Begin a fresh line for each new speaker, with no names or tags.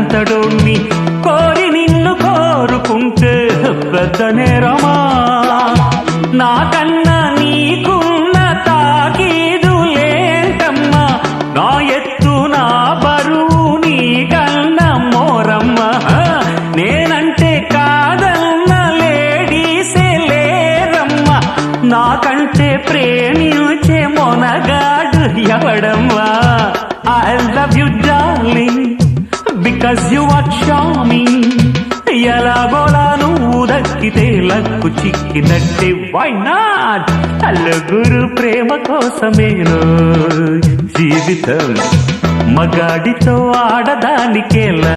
నేనంతడోణ్ణి కోరి నిన్ను కోరుకుంటే పెద్ద నేరమా? నాకన్నా నీకున్న తాకీదు లేంటమ్మా, నా ఎత్తు నా బరువు నీకన్నా మోరమ్మా. నేనంటే కాదన్న లేడీసే లేరమ్మా, నాకంటే ప్రేమించే Monagadu ఎవడమ్మా? I love you darling because you are charming. ఎలాగోలా నువ్వు దక్కితే లక్కు చిక్కినట్టే, why not? నలుగురు ప్రేమ కోసమేనో జీవితం, మగాడితో ఆడదానికేలా